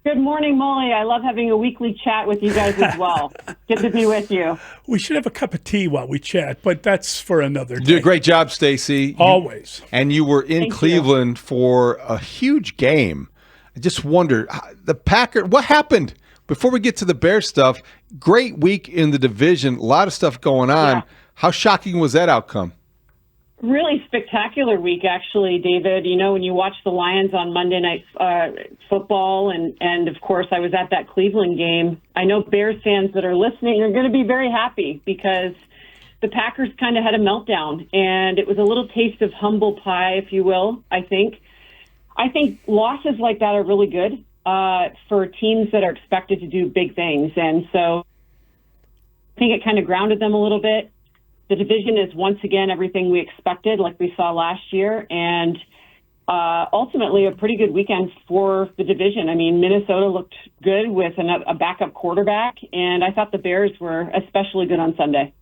Good morning, Mully. I love having a weekly chat with you guys as well. Good to be with you. We should have a cup of tea while we chat, but that's for another You day. did a great job, Stacey. Always. And you were in Thank Cleveland for a huge game. I just wondered, the Packers, what happened? Before we get to the Bears stuff, great week in the division, a lot of stuff going on. Yeah. How shocking was that outcome? Really spectacular week, actually, David. You know, when you watch the Lions on Monday Night Football, and of course, I was at that Cleveland game. I know Bears fans that are listening are going to be very happy because the Packers kind of had a meltdown, and it was a little taste of humble pie, if you will, I think. I think losses like that are really good for teams that are expected to do big things. And so I think it kind of grounded them a little bit. The division is once again everything we expected, like we saw last year, and ultimately a pretty good weekend for the division. I mean, Minnesota looked good with a backup quarterback, and I thought the Bears were especially good on Sunday.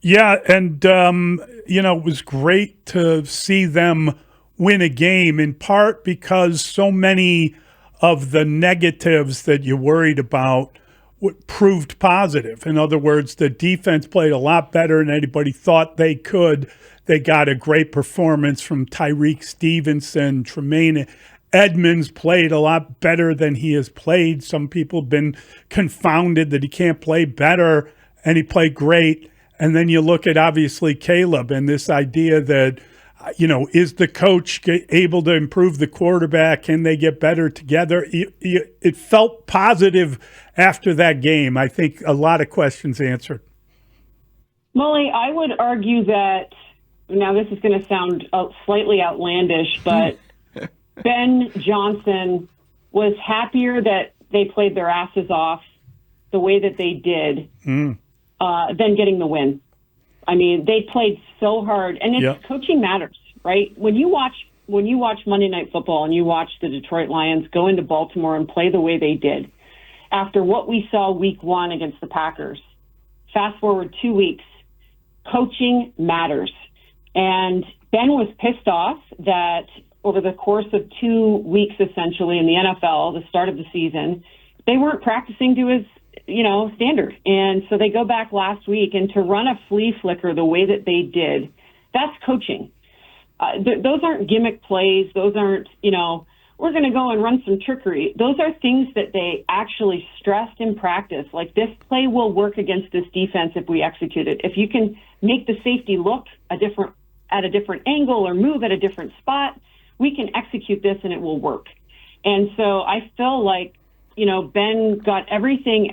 Yeah, and, it was great to see them win a game, in part because so many of the negatives that you worried about proved positive. In other words, the defense played a lot better than anybody thought they could. They got a great performance from Tyreek Stevenson. Tremaine Edmonds played a lot better than he has played. Some people have been confounded that he can't play better, and he played great. And then you look at, obviously, Caleb and this idea that, is the coach able to improve the quarterback? Can they get better together? It felt positive after that game. I think a lot of questions answered. Mully, I would argue that, now this is going to sound slightly outlandish, but Ben Johnson was happier that they played their asses off the way that they did than getting the win. I mean, they played so hard, and coaching matters, right? When you watch Monday Night Football and you watch the Detroit Lions go into Baltimore and play the way they did, after what we saw week one against the Packers, fast forward 2 weeks, coaching matters. And Ben was pissed off that over the course of 2 weeks, essentially, in the NFL, the start of the season, they weren't practicing to his standard. And so they go back last week, and to run a flea flicker the way that they did, that's coaching. Those aren't gimmick plays. Those aren't, we're going to go and run some trickery. Those are things that they actually stressed in practice. Like, this play will work against this defense if we execute it. If you can make the safety look at a different angle or move at a different spot, we can execute this and it will work. And so I feel like, Ben got everything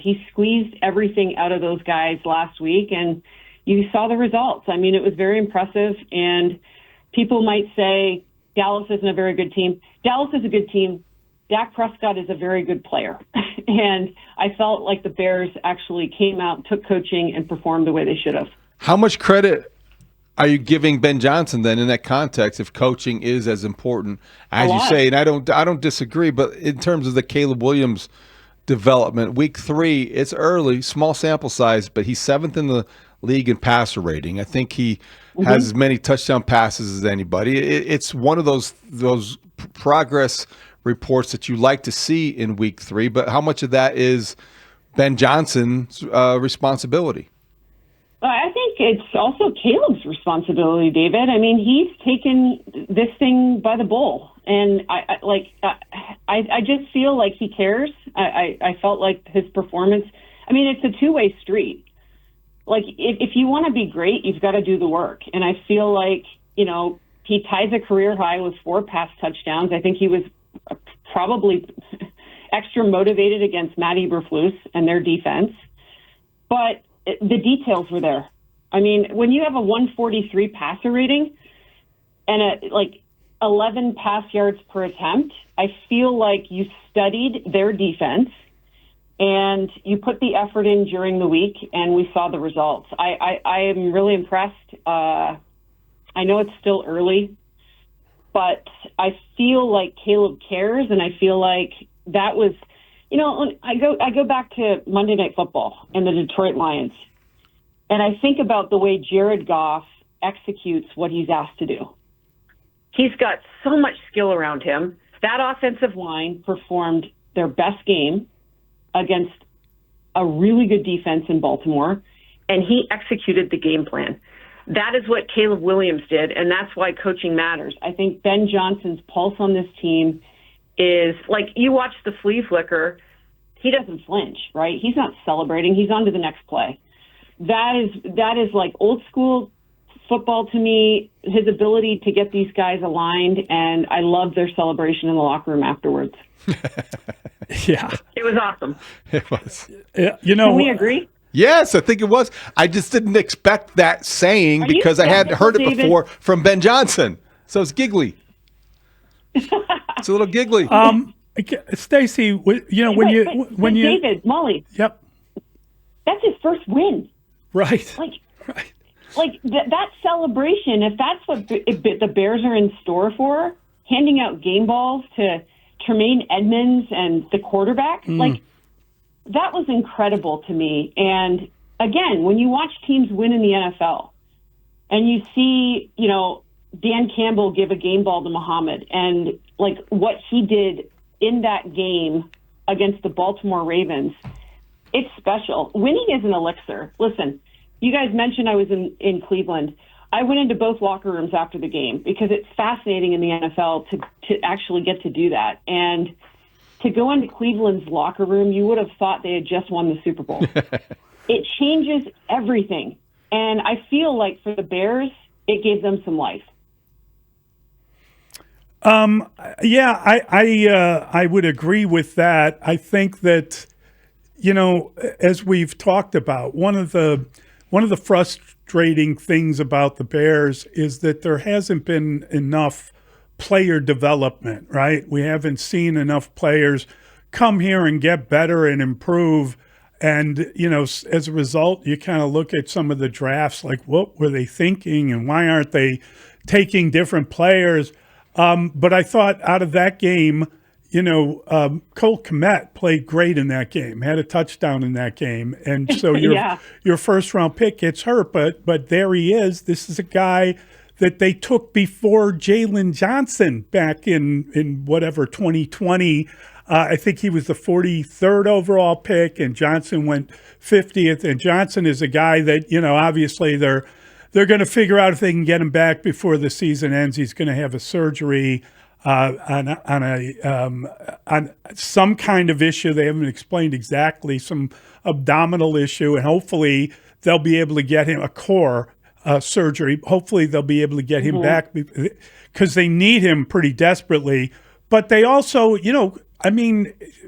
he squeezed everything out of those guys last week, and you saw the results. I mean, it was very impressive, and people might say Dallas isn't a very good team. Dallas is a good team. Dak Prescott is a very good player. And I felt like the Bears actually came out, took coaching, and performed the way they should have. How much credit are you giving Ben Johnson then in that context if coaching is as important as you say? And I don't disagree, but in terms of the Caleb Williams development, week 3, it's early, small sample size, but he's 7th in the league in passer rating. I think he has as many touchdown passes as anybody. It's one of those progress reports that you like to see in week 3, but how much of that is Ben Johnson's responsibility? I think it's also Caleb's responsibility, David. I mean, he's taken this thing by the bull, and I just feel like he cares. I felt like his performance. I mean, it's a two-way street. Like, if you want to be great, you've got to do the work, and I feel like he ties a career high with 4 pass touchdowns. I think he was probably extra motivated against Matt Eberflus and their defense, but the details were there. I mean, when you have a 143 passer rating and 11 pass yards per attempt, I feel like you studied their defense and you put the effort in during the week, and we saw the results. I am really impressed. I know it's still early, but I feel like Caleb cares, and I feel like that was – I go back to Monday Night Football and the Detroit Lions, and I think about the way Jared Goff executes what he's asked to do. He's got so much skill around him. That offensive line performed their best game against a really good defense in Baltimore, and he executed the game plan. That is what Caleb Williams did, and that's why coaching matters. I think Ben Johnson's pulse on this team is, like, you watch the flea flicker, he doesn't flinch, right? He's not celebrating. He's on to the next play. That is like old school football to me, his ability to get these guys aligned, and I love their celebration in the locker room afterwards. Yeah. It was awesome. It was. Can we agree? Yes, I think it was. I just didn't expect that saying because I hadn't heard it before from Ben Johnson. So it's giggly. It's a little giggly. Stacey, when you David, Mully. Yep. That's his first win. Right. Like that celebration, if that's what the Bears are in store for, handing out game balls to Tremaine Edmonds and the quarterback, like, that was incredible to me. And again, when you watch teams win in the NFL and you see, Dan Campbell give a game ball to Muhammad and like what he did in that game against the Baltimore Ravens, it's special. Winning is an elixir. Listen, you guys mentioned I was in Cleveland. I went into both locker rooms after the game because it's fascinating in the NFL to actually get to do that. And to go into Cleveland's locker room, you would have thought they had just won the Super Bowl. It changes everything. And I feel like for the Bears, it gave them some life. I would agree with that. I think that, as we've talked about, one of the frustrating things about the Bears is that there hasn't been enough player development, right? We haven't seen enough players come here and get better and improve. And, as a result, you kind of look at some of the drafts like, what were they thinking and why aren't they taking different players? But I thought out of that game, Cole Kmet played great in that game, had a touchdown in that game. And so your first round pick gets hurt, but there he is. This is a guy that they took before Jalen Johnson back in whatever, 2020. I think he was the 43rd overall pick, and Johnson went 50th. And Johnson is a guy that, obviously they're going to figure out if they can get him back before the season ends. He's going to have a surgery on some kind of issue. They haven't explained exactly, some abdominal issue, and hopefully they'll be able to get him a core surgery. Hopefully they'll be able to get him back because they need him pretty desperately. But they also,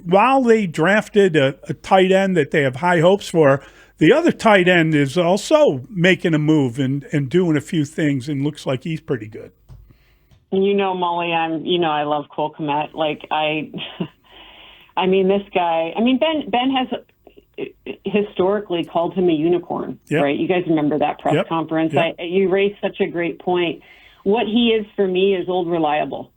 while they drafted a tight end that they have high hopes for, the other tight end is also making a move and doing a few things and looks like he's pretty good. Mully, I love Cole Kmet. Like this guy, Ben has historically called him a unicorn, right? You guys remember that press conference? Yep. You raised such a great point. What he is for me is old reliable.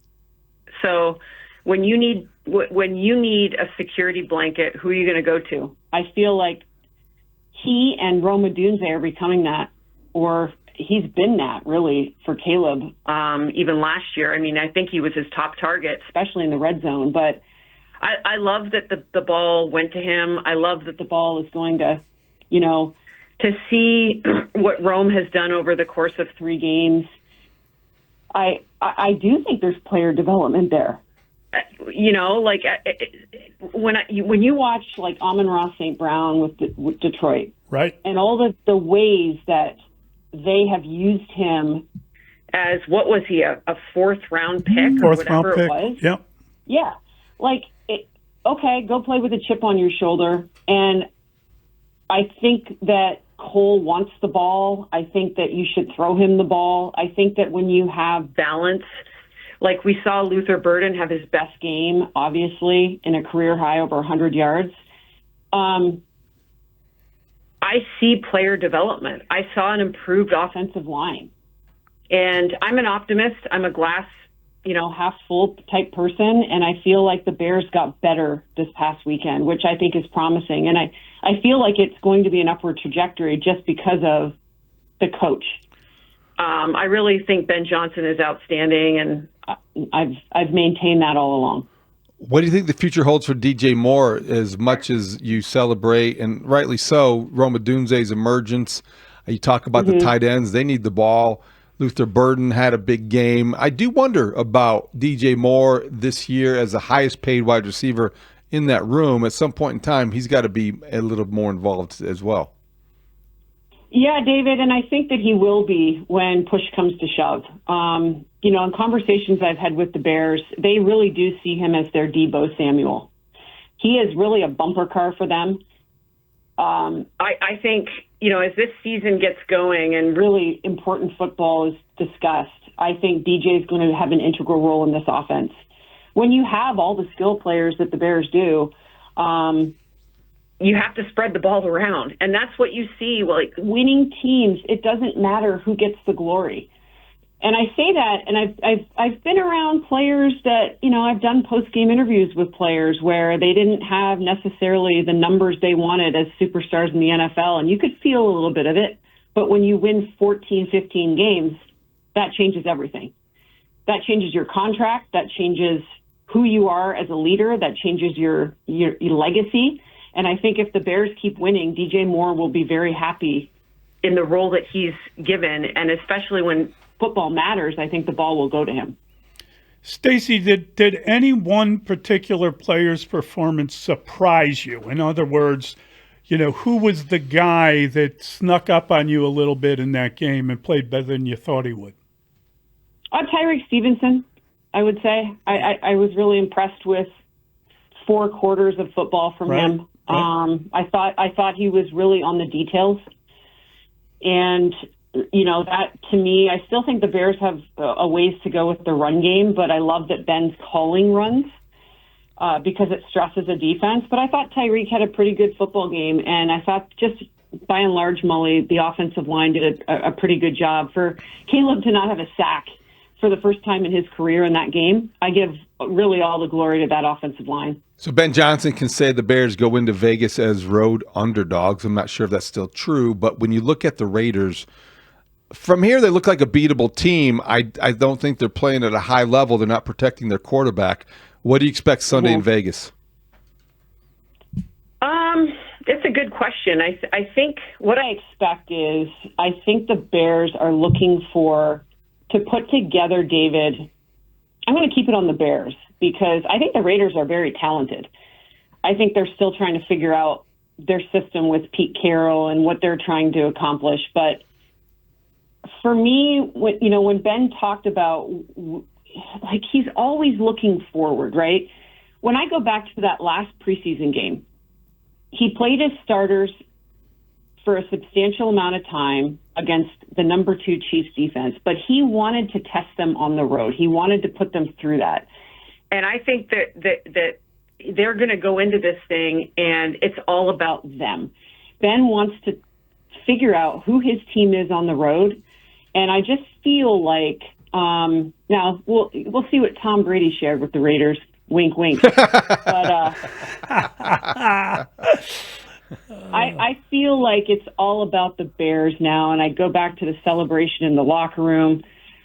So when you need a security blanket, who are you going to go to? I feel like he and Rome Odunze are becoming that, or he's been that really for Caleb. Even last year, I think he was his top target, especially in the red zone. But I love that the ball went to him. I love that the ball is going to, to see what Rome has done over the course of 3 games. I do think there's player development there. When you watch like Amon-Ra St. Brown with Detroit, right, and all the ways that they have used him as, what was he, a 4th round pick or whatever it was? Yeah. Okay, go play with a chip on your shoulder. And I think that Cole wants the ball. I think that you should throw him the ball. I think that when you have balance, like we saw Luther Burden have his best game, obviously, in a career high over 100 yards. I see player development. I saw an improved offensive line. And I'm an optimist. I'm a glass, half full type person. And I feel like the Bears got better this past weekend, which I think is promising. And I feel like it's going to be an upward trajectory just because of the coach. I really think Ben Johnson is outstanding, and I've maintained that all along. What do you think the future holds for DJ Moore, as much as you celebrate, and rightly so, Roma Dunze's emergence? You talk about the tight ends. They need the ball. Luther Burden had a big game. I do wonder about DJ Moore this year as the highest paid wide receiver in that room. At some point in time, he's got to be a little more involved as well. Yeah, David, and I think that he will be when push comes to shove. In conversations I've had with the Bears, they really do see him as their Deebo Samuel. He is really a bumper car for them. I think, as this season gets going and really important football is discussed, I think DJ is going to have an integral role in this offense. When you have all the skill players that the Bears do, you have to spread the ball around. And that's what you see. Like winning teams, it doesn't matter who gets the glory. And I say that, and I've been around players that, I've done post-game interviews with players where they didn't have necessarily the numbers they wanted as superstars in the NFL, and you could feel a little bit of it. But when you win 14, 15 games, that changes everything. That changes your contract. That changes who you are as a leader. That changes your legacy. And I think if the Bears keep winning, DJ Moore will be very happy in the role that he's given, and especially when football matters, I think the ball will go to him. Stacey, did any one particular player's performance surprise you? In other words, who was the guy that snuck up on you a little bit in that game and played better than you thought he would? Tyreek Stevenson, I would say. I was really impressed with 4 quarters of football from him. Right. I thought he was really on the details. And that to me, I still think the Bears have a ways to go with the run game, but I love that Ben's calling runs because it stresses a defense. But I thought Tyreek had a pretty good football game, and I thought just by and large, Mully, the offensive line did a pretty good job. For Caleb to not have a sack for the first time in his career in that game, I give really all the glory to that offensive line. So Ben Johnson can say the Bears go into Vegas as road underdogs. I'm not sure if that's still true, but when you look at the Raiders, from here they look like a beatable team. I don't think they're playing at a high level. They're not protecting their quarterback. What do you expect Sunday in Vegas? It's a good question. I think what I expect is I think the Bears are looking to put together, David. I'm going to keep it on the Bears because I think the Raiders are very talented. I think they're still trying to figure out their system with Pete Carroll and what they're trying to accomplish. But for me, when Ben talked about, like, he's always looking forward, right? When I go back to that last preseason game, he played his starters for a substantial amount of time against the number 2 Chiefs defense, but he wanted to test them on the road. He wanted to put them through that. And I think that they're going to go into this thing and it's all about them. Ben wants to figure out who his team is on the road. And I just feel like, now we'll see what Tom Brady shared with the Raiders. Wink, wink. But I feel like it's all about the Bears now, and I go back to the celebration in the locker room.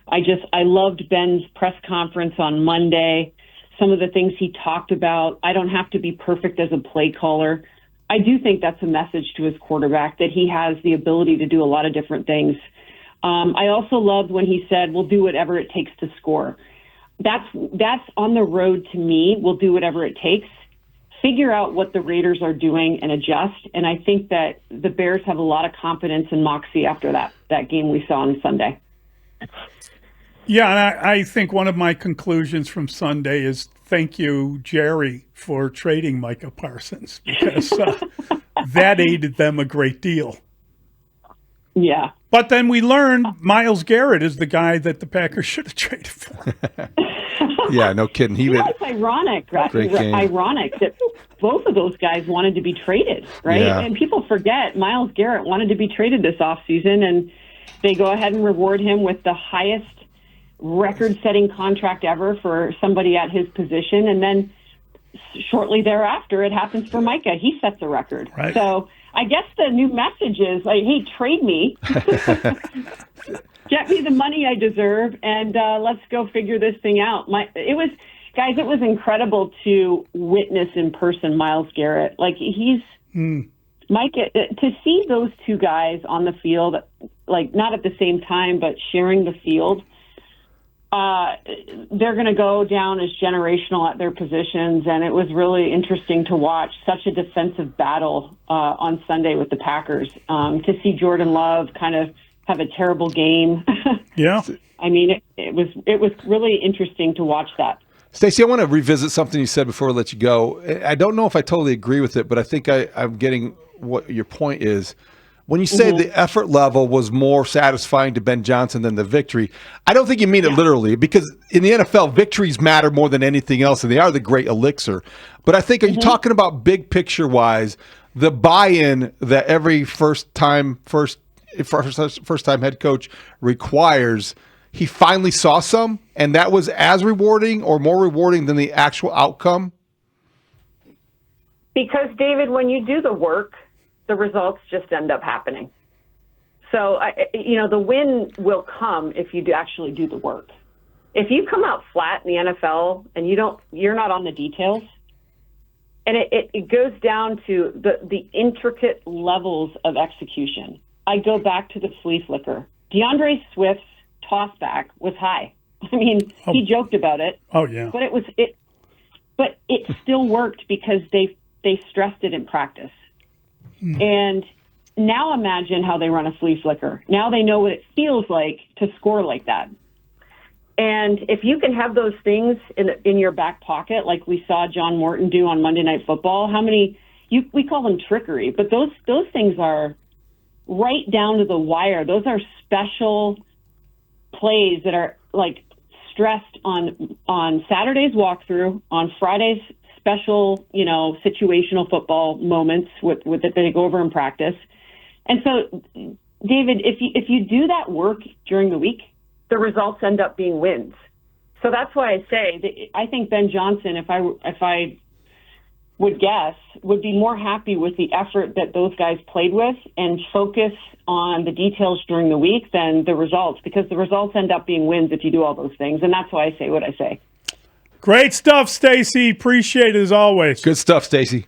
I loved Ben's press conference on Monday. Some of the things he talked about. I don't have to be perfect as a play caller. I do think that's a message to his quarterback that he has the ability to do a lot of different things. I also loved when he said, "We'll do whatever it takes to score." That's on the road to me. We'll do whatever it takes. Figure out what the Raiders are doing and adjust. And I think that the Bears have a lot of confidence and moxie after that game we saw on Sunday. Yeah, and I think one of my conclusions from Sunday is thank you, Jerry, for trading Micah Parsons, because that aided them a great deal. Yeah. But then we learned Myles Garrett is the guy that the Packers should have traded for. Yeah, no kidding. It's ironic, right? Ironic that both of those guys wanted to be traded, right? Yeah. And people forget Myles Garrett wanted to be traded this offseason, and they go ahead and reward him with the highest record-setting contract ever for somebody at his position. And then shortly thereafter, it happens for Micah. He sets a record. Right. So I guess the new message is, like, hey, trade me. Get me the money I deserve, and let's go figure this thing out. It Guys, it was incredible to witness in person Myles Garrett. Like, he's Mike, to see those two guys on the field, like not at the same time, but sharing the field, they're going to go down as generational at their positions. And it was really interesting to watch such a defensive battle on Sunday with the Packers. To see Jordan Love kind of have a terrible game. Yeah. I mean, it was really interesting to watch that. Stacey, I want to revisit something you said before I let you go. I don't know if I totally agree with it, but I think I'm getting what your point is. When you say the effort level was more satisfying to Ben Johnson than the victory, I don't think you mean it literally, because in the NFL, victories matter more than anything else, and they are the great elixir. But I think, are you talking about big picture-wise, the buy-in that every first-time head coach requires? He finally saw some, and that was as rewarding or more rewarding than the actual outcome? Because, David, when you do the work, the results just end up happening. So, the win will come if you actually do the work. If you come out flat in the NFL and you're not on the details, and it goes down to the intricate levels of execution. I go back to the flea flicker. DeAndre Swift's tossback was high. I mean, he joked about it. Oh yeah. But it still worked because they stressed it in practice. And now imagine how they run a flea flicker. Now they know what it feels like to score like that. And if you can have those things in your back pocket, like we saw John Morton do on Monday Night Football, we call them trickery, but those things are right down to the wire. Those are special plays that are like stressed on Saturday's walkthrough, on Friday's special, situational football moments that they go over in practice. And so, David, if you do that work during the week, the results end up being wins. So that's why I say that I think Ben Johnson, if I would guess, would be more happy with the effort that those guys played with and focus on the details during the week than the results, because the results end up being wins if you do all those things. And that's why I say what I say. Great stuff, Stacey. Appreciate it as always. Good stuff, Stacey.